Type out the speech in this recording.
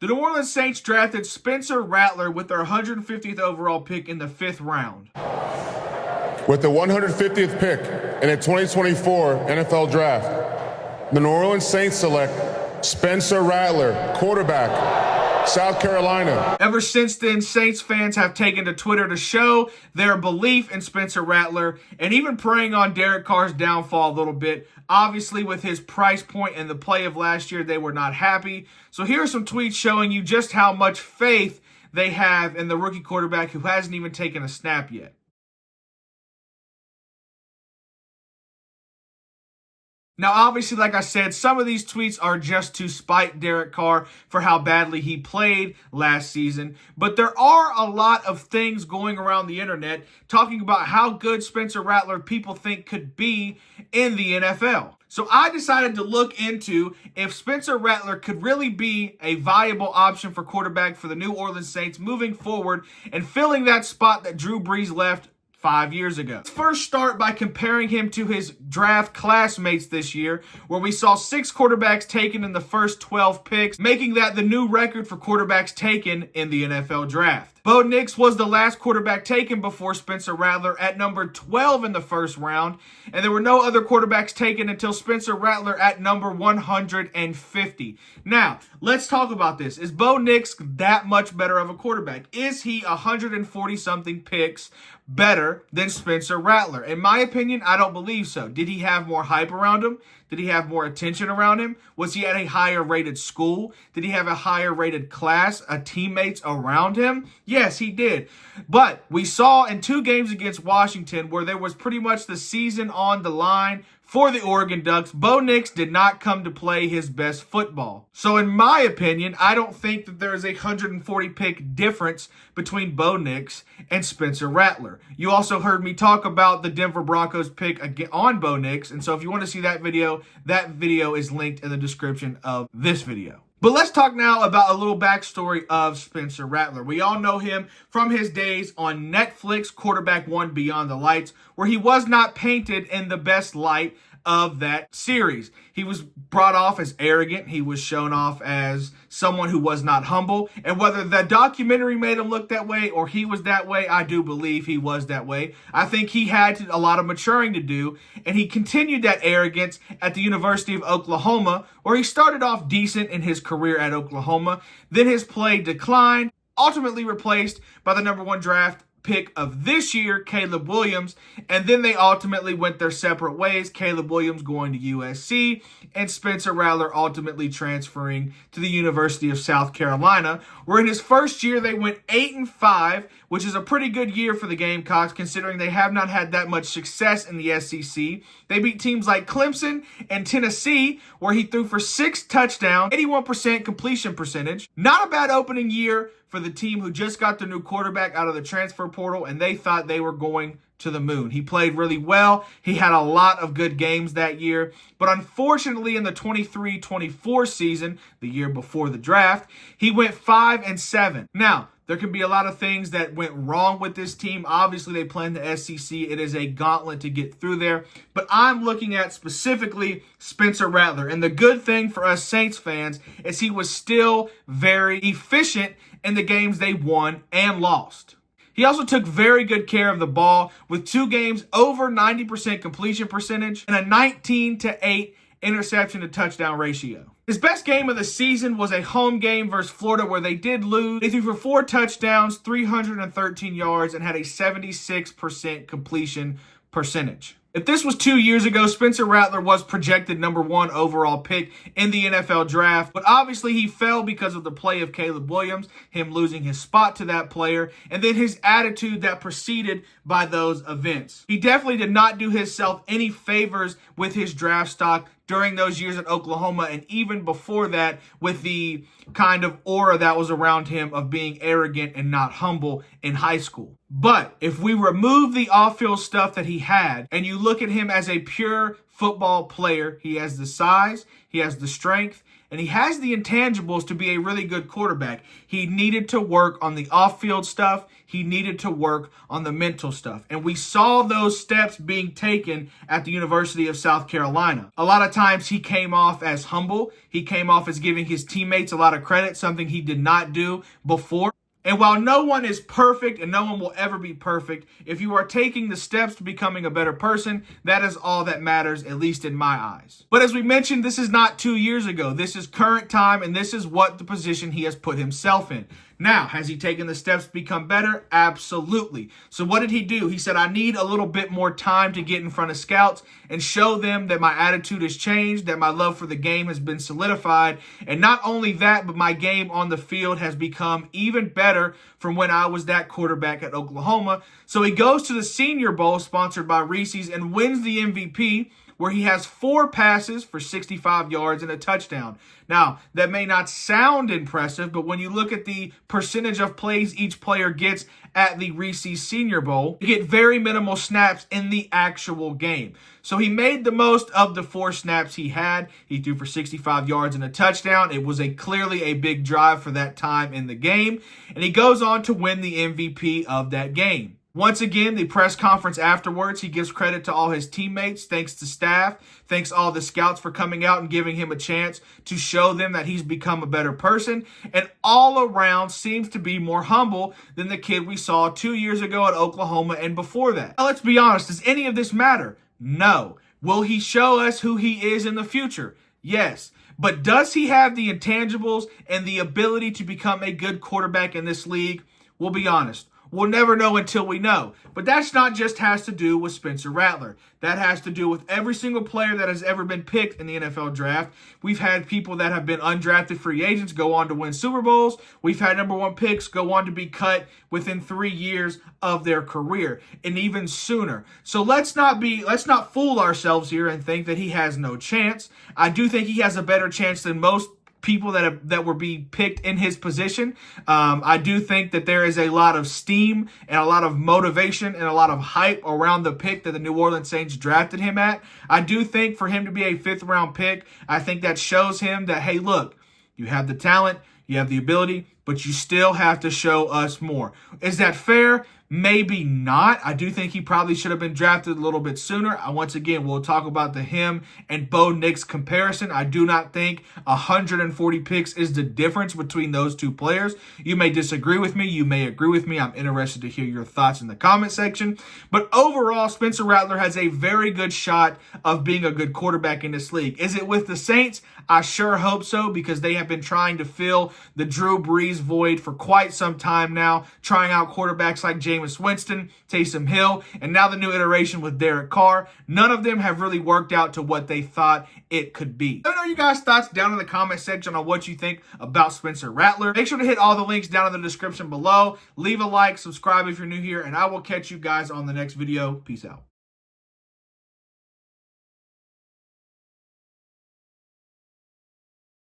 The New Orleans Saints drafted Spencer Rattler with their 150th overall pick in the 5th round. With the 150th pick in the 2024 NFL Draft, the New Orleans Saints select Spencer Rattler, quarterback, South Carolina. Ever since then, Saints fans have taken to Twitter to show their belief in Spencer Rattler and even preying on Derek Carr's downfall a little bit. Obviously, with his price point and the play of last year, they were not happy. So here are some tweets showing you just how much faith they have in the rookie quarterback who hasn't even taken a snap yet. Now, obviously, like I said, some of these tweets are just to spite Derek Carr for how badly he played last season. But there are a lot of things going around the internet talking about how good Spencer Rattler people think could be in the NFL. So I decided to look into if Spencer Rattler could really be a viable option for quarterback for the New Orleans Saints moving forward and filling that spot that Drew Brees left 5 years ago. Let's first start by comparing him to his draft classmates this year, where we saw 6 quarterbacks taken in the first 12 picks, making that the new record for quarterbacks taken in the NFL draft. Bo Nix was the last quarterback taken before Spencer Rattler at number 12 in the first round, and there were no other quarterbacks taken until Spencer Rattler at number 150. Now, let's talk about this. Is Bo Nix that much better of a quarterback? Is he 140-something picks better than Spencer Rattler? In my opinion, I don't believe so. Did he have more hype around him? Did he have more attention around him? Was he at a higher rated school? Did he have a higher rated class, teammates around him? Yes, he did. But we saw in 2 games against Washington where there was pretty much the season on the line for the Oregon Ducks, Bo Nix did not come to play his best football. So in my opinion, I don't think that there is a 140 pick difference between Bo Nix and Spencer Rattler. You also heard me talk about the Denver Broncos pick on Bo Nix, and so if you want to see that video is linked in the description of this video. But let's talk now about a little backstory of Spencer Rattler. We all know him from his days on Netflix, Quarterback One Beyond the Lights, where he was not painted in the best light of that series. He was brought off as arrogant. He was shown off as someone who was not humble. And whether the documentary made him look that way or he was that way, I do believe he was that way. I think he had a lot of maturing to do, and he continued that arrogance at the University of Oklahoma, where he started off decent in his career at Oklahoma. Then his play declined, ultimately replaced by the number 1 draft pick of this year, Caleb Williams, and then they ultimately went their separate ways, Caleb Williams going to USC and Spencer Rattler ultimately transferring to the University of South Carolina, where in his first year they went 8-5, which is a pretty good year for the Gamecocks considering they have not had that much success in the SEC. They beat teams like Clemson and Tennessee, where he threw for 6 touchdowns, 81% completion percentage. Not a bad opening year for the team who just got the new quarterback out of the transfer portal, and they thought they were going to the moon. He played really well. He had a lot of good games that year. But unfortunately, in the 23-24 season, the year before the draft, he went 5-7. Now, there can be a lot of things that went wrong with this team. Obviously, they play in the SEC. It is a gauntlet to get through there. But I'm looking at specifically Spencer Rattler. And the good thing for us Saints fans is he was still very efficient in the games they won and lost. He also took very good care of the ball with 2 games over 90% completion percentage and a 19-8 interception to touchdown ratio. His best game of the season was a home game versus Florida where they did lose. They threw for 4 touchdowns, 313 yards, and had a 76% completion percentage. If this was 2 years ago, Spencer Rattler was projected number 1 overall pick in the NFL draft, but obviously he fell because of the play of Caleb Williams, him losing his spot to that player, and then his attitude that preceded by those events. He definitely did not do himself any favors with his draft stock during those years at Oklahoma, and even before that with the kind of aura that was around him of being arrogant and not humble in high school. But if we remove the off-field stuff that he had and you look at him as a pure football player, he has the size, he has the strength, and he has the intangibles to be a really good quarterback. He needed to work on the off-field stuff. He needed to work on the mental stuff. And we saw those steps being taken at the University of South Carolina. A lot of times he came off as humble. He came off as giving his teammates a lot of credit, something he did not do before. And while no one is perfect and no one will ever be perfect, if you are taking the steps to becoming a better person, that is all that matters, at least in my eyes. But as we mentioned, this is not 2 years ago. This is current time, and this is what the position he has put himself in. Now, has he taken the steps to become better? Absolutely. So what did he do? He said, I need a little bit more time to get in front of scouts and show them that my attitude has changed, that my love for the game has been solidified. And not only that, but my game on the field has become even better from when I was that quarterback at Oklahoma. So he goes to the Senior Bowl sponsored by Reese's and wins the MVP, where he has 4 passes for 65 yards and a touchdown. Now, that may not sound impressive, but when you look at the percentage of plays each player gets at the Reese's Senior Bowl, you get very minimal snaps in the actual game. So he made the most of the 4 snaps he had. He threw for 65 yards and a touchdown. It was clearly a big drive for that time in the game. And he goes on to win the MVP of that game. Once again, the press conference afterwards, he gives credit to all his teammates, thanks to staff, thanks all the scouts for coming out and giving him a chance to show them that he's become a better person, and all around seems to be more humble than the kid we saw 2 years ago at Oklahoma and before that. Now, let's be honest, does any of this matter? No. Will he show us who he is in the future? Yes. But does he have the intangibles and the ability to become a good quarterback in this league? We'll be honest. We'll never know until we know. But that's not just has to do with Spencer Rattler. That has to do with every single player that has ever been picked in the NFL draft. We've had people that have been undrafted free agents go on to win Super Bowls. We've had number 1 picks go on to be cut within 3 years of their career, and even sooner. So let's not fool ourselves here and think that he has no chance. I do think he has a better chance than most people that were being picked in his position. I do think that there is a lot of steam and a lot of motivation and a lot of hype around the pick that the New Orleans Saints drafted him at. I do think for him to be a 5th round pick, I think that shows him that, hey, look, you have the talent, you have the ability, but you still have to show us more. Is that fair? Maybe not. I do think he probably should have been drafted a little bit sooner. Once again, we'll talk about the him and Bo Nix comparison. I do not think 140 picks is the difference between those 2 players. You may disagree with me. You may agree with me. I'm interested to hear your thoughts in the comment section. But overall, Spencer Rattler has a very good shot of being a good quarterback in this league. Is it with the Saints? I sure hope so, because they have been trying to fill the Drew Brees void for quite some time now, trying out quarterbacks like Jameis Winston, Taysom Hill, and now the new iteration with Derek Carr. None of them have really worked out to what they thought it could be. Let me know your guys' thoughts down in the comment section on what you think about Spencer Rattler. Make sure to hit all the links down in the description below. Leave a like, subscribe if you're new here, and I will catch you guys on the next video. Peace out.